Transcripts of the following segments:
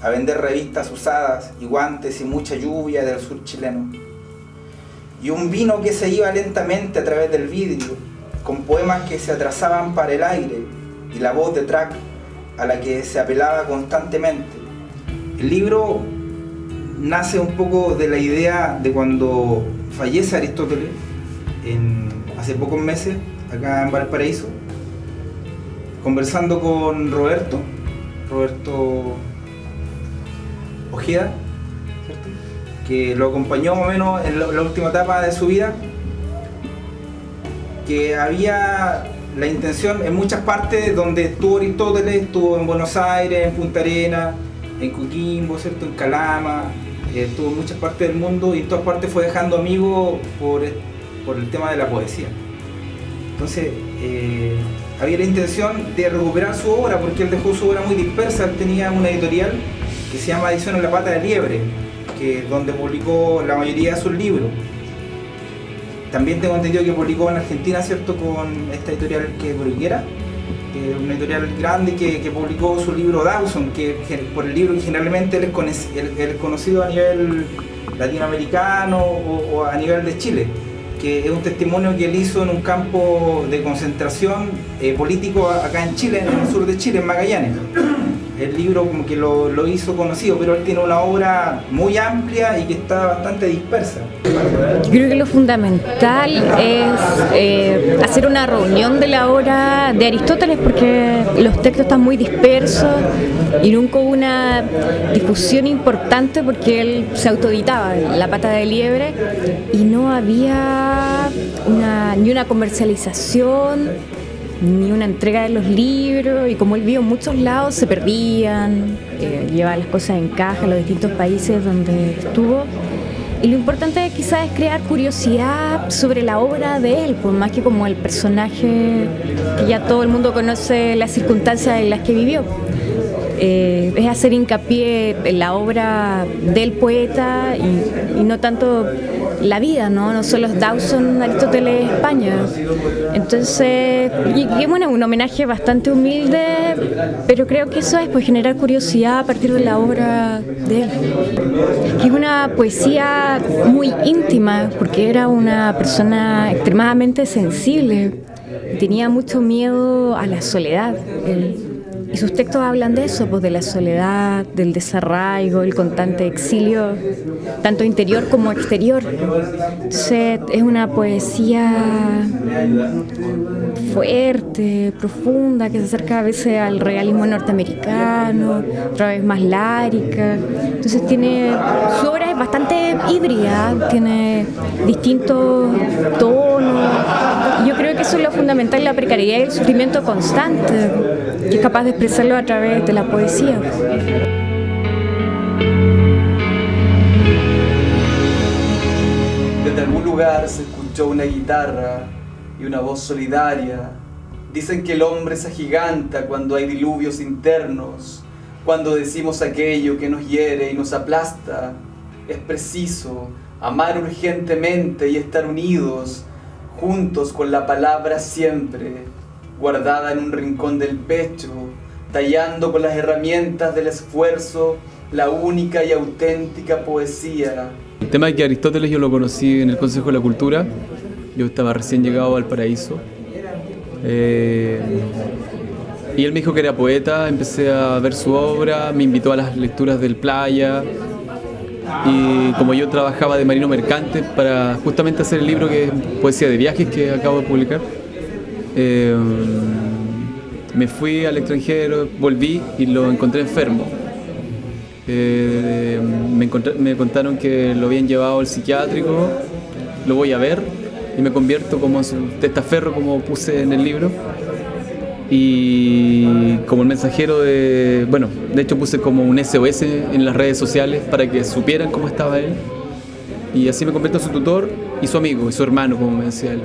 a vender revistas usadas y guantes y mucha lluvia del sur chileno. Y un vino que se iba lentamente a través del vidrio, con poemas que se atrasaban para el aire y la voz de Track a la que se apelaba constantemente. El libro nace un poco de la idea de cuando fallece Aristóteles, hace pocos meses, acá en Valparaíso, conversando con Roberto Ojeda, ¿cierto?, que lo acompañó más o menos en la última etapa de su vida, que había la intención en muchas partes donde estuvo Aristóteles, estuvo en Buenos Aires, en Punta Arenas, en Coquimbo, ¿cierto?, en Calama, estuvo en muchas partes del mundo y en todas partes fue dejando amigos por el tema de la poesía. Entonces había la intención de recuperar su obra porque él dejó su obra muy dispersa. Él tenía una editorial que se llama Ediciones La Pata de Liebre, donde publicó la mayoría de sus libros. También tengo entendido que publicó en Argentina, ¿cierto?, con esta editorial que es Bruguera, que es una editorial grande que publicó su libro Dawson, que por el libro que generalmente él es conocido a nivel latinoamericano o a nivel de Chile, que es un testimonio que él hizo en un campo de concentración político acá en Chile, en el sur de Chile, en Magallanes. El libro como que lo hizo conocido, pero él tiene una obra muy amplia y que está bastante dispersa. Yo creo que lo fundamental es hacer una reunión de la obra de Aristóteles, porque los textos están muy dispersos y nunca hubo una difusión importante porque él se autoeditaba La Pata de Liebre y no había ni una comercialización ni una entrega de los libros, y como él vio en muchos lados se perdían, llevaba las cosas en caja a los distintos países donde estuvo. Y lo importante quizás es crear curiosidad sobre la obra de él, por más que como el personaje que ya todo el mundo conoce las circunstancias en las que vivió. Es hacer hincapié en la obra del poeta y no tanto la vida, no solo es Dawson, Aristóteles, España. Entonces, y bueno, un homenaje bastante humilde, pero creo que eso es pues generar curiosidad a partir de la obra de él. Que es una poesía muy íntima, porque era una persona extremadamente sensible, tenía mucho miedo a la soledad. Y sus textos hablan de eso, pues de la soledad, del desarraigo, el constante exilio, tanto interior como exterior. Entonces es una poesía fuerte, profunda, que se acerca a veces al realismo norteamericano, otra vez más lárica. Entonces su obra es bastante híbrida, tiene distintos tonos. Y yo creo que eso es lo fundamental, la precariedad y el sufrimiento constante, que es capaz de expresarlo a través de la poesía. Desde algún lugar se escuchó una guitarra y una voz solidaria. Dicen que el hombre se agiganta cuando hay diluvios internos, cuando decimos aquello que nos hiere y nos aplasta. Es preciso amar urgentemente y estar unidos, juntos con la palabra siempre, guardada en un rincón del pecho, tallando con las herramientas del esfuerzo la única y auténtica poesía. El tema es que Aristóteles yo lo conocí en el Consejo de la Cultura. Yo estaba recién llegado a Valparaíso. Y él me dijo que era poeta, empecé a ver su obra, me invitó a las lecturas del Playa. Y como yo trabajaba de marino mercante para justamente hacer el libro que es Poesía de Viajes que acabo de publicar, me fui al extranjero, volví y lo encontré enfermo. Me contaron que lo habían llevado al psiquiátrico, lo voy a ver y me convierto como en su testaferro, como puse en el libro, y como el mensajero bueno, de hecho puse como un SOS en las redes sociales para que supieran cómo estaba él, y así me convierto en su tutor y su amigo y su hermano, como me decía él.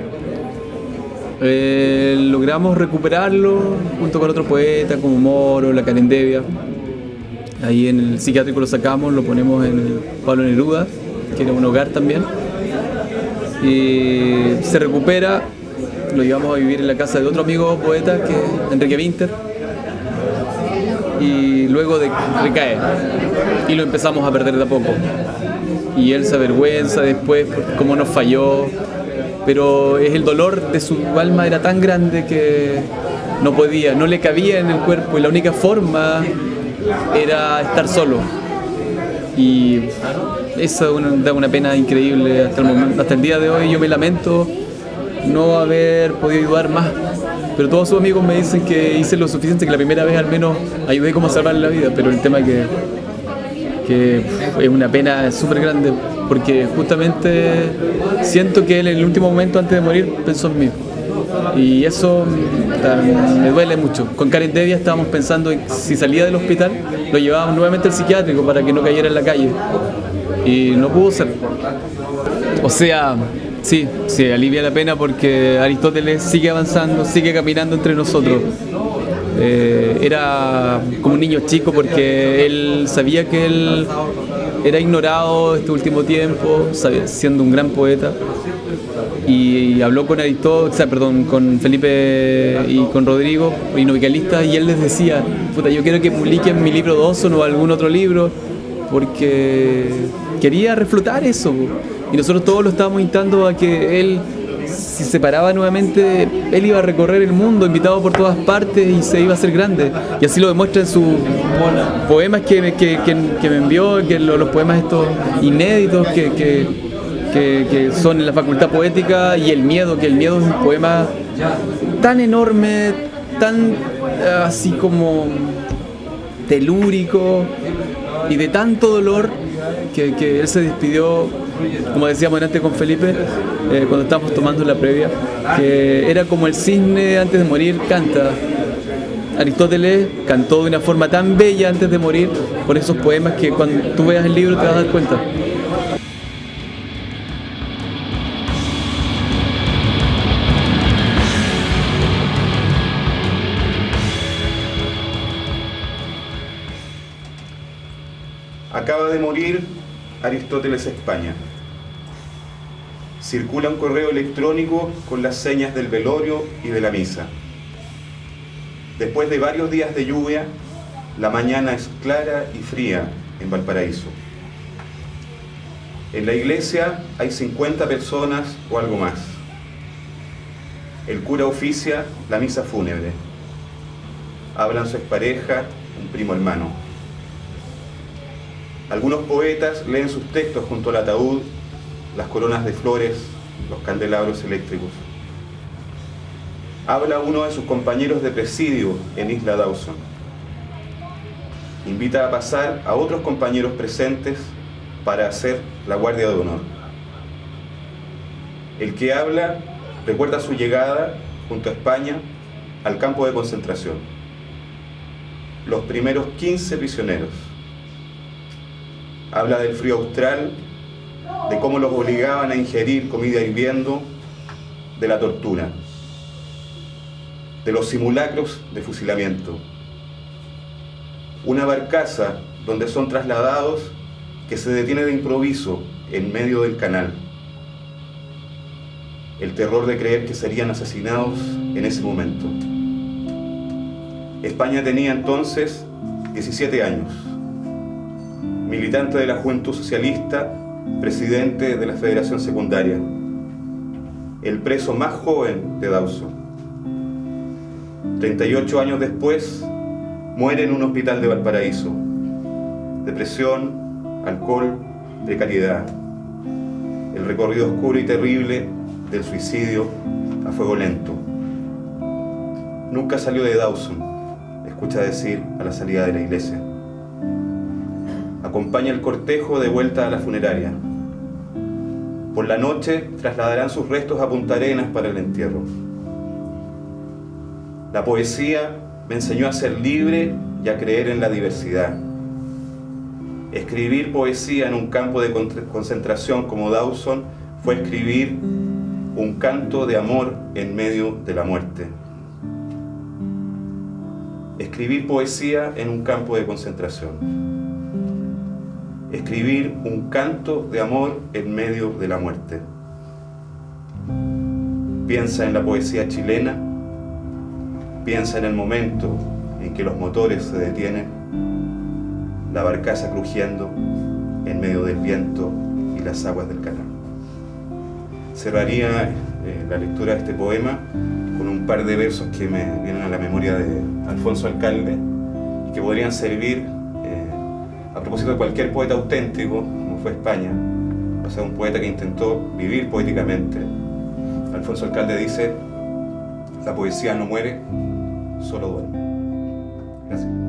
Logramos recuperarlo junto con otro poeta como Moro, La Canendevia. Ahí en el psiquiátrico lo sacamos, lo ponemos en el Pablo Neruda, que era un hogar también, y se recupera, lo llevamos a vivir en la casa de otro amigo poeta, que es Enrique Winter, y luego recae. Y lo empezamos a perder de a poco. Y él se avergüenza después por cómo nos falló, pero el dolor de su alma era tan grande que no podía, no le cabía en el cuerpo y la única forma era estar solo. Y eso da una pena increíble hasta el momento, hasta el día de hoy. Yo me lamento no haber podido ayudar más, pero todos sus amigos me dicen que hice lo suficiente, que la primera vez al menos ayudé como a salvarle la vida, pero el tema que es una pena súper grande, porque justamente siento que él en el último momento antes de morir pensó en mí. Y eso me duele mucho. Con Karen Devia estábamos pensando en si salía del hospital, lo llevábamos nuevamente al psiquiátrico para que no cayera en la calle. Y no pudo ser. O sea, sí, alivia la pena porque Aristóteles sigue avanzando, sigue caminando entre nosotros. Era como un niño chico porque él sabía que él era ignorado este último tiempo, siendo un gran poeta. Y habló con con Felipe y con Rodrigo, inovicalistas, y él les decía, puta, yo quiero que publiquen mi libro Dawson o algún otro libro, porque quería reflotar eso. Y nosotros todos lo estábamos instando a que él, si se paraba nuevamente, él iba a recorrer el mundo, invitado por todas partes, y se iba a hacer grande. Y así lo demuestra en sus poemas que me envió, que los poemas estos inéditos que son en la Facultad Poética, y El Miedo, que El Miedo es un poema tan enorme, tan así como telúrico y de tanto dolor que él se despidió, como decíamos antes con Felipe, cuando estábamos tomando la previa, que era como el cisne antes de morir canta. Aristóteles cantó de una forma tan bella antes de morir, con esos poemas que cuando tú veas el libro te vas a dar cuenta. Acaba de morir Aristóteles España. Circula un correo electrónico con las señas del velorio y de la misa. Después de varios días de lluvia, la mañana es clara y fría en Valparaíso. En la iglesia hay 50 personas o algo más. El cura oficia la misa fúnebre. Hablan su expareja, un primo hermano. Algunos poetas leen sus textos junto al ataúd, las coronas de flores, los candelabros eléctricos. Habla uno de sus compañeros de presidio en Isla Dawson. Invita a pasar a otros compañeros presentes para hacer la guardia de honor. El que habla recuerda su llegada junto a España al campo de concentración. Los primeros 15 prisioneros. Habla del frío austral, de cómo los obligaban a ingerir comida hirviendo, de la tortura, de los simulacros de fusilamiento. Una barcaza donde son trasladados que se detiene de improviso en medio del canal. El terror de creer que serían asesinados en ese momento. España tenía entonces 17 años. Militante de la Juventud Socialista, presidente de la Federación Secundaria, el preso más joven de Dawson. 38 años después, muere en un hospital de Valparaíso. Depresión, alcohol, precariedad. El recorrido oscuro y terrible del suicidio a fuego lento. Nunca salió de Dawson, escucha decir a la salida de la iglesia. Acompaña el cortejo de vuelta a la funeraria. Por la noche trasladarán sus restos a Punta Arenas para el entierro. La poesía me enseñó a ser libre y a creer en la diversidad. Escribir poesía en un campo de concentración como Dawson fue escribir un canto de amor en medio de la muerte. Escribir poesía en un campo de concentración. Escribir un canto de amor en medio de la muerte. Piensa en la poesía chilena, piensa en el momento en que los motores se detienen, la barcaza crujiendo en medio del viento y las aguas del canal. Cerraría la lectura de este poema con un par de versos que me vienen a la memoria de Alfonso Alcalde y que podrían servir a propósito de cualquier poeta auténtico, como fue España, o sea, un poeta que intentó vivir poéticamente. Alfonso Alcalde dice: la poesía no muere, solo duerme. Gracias.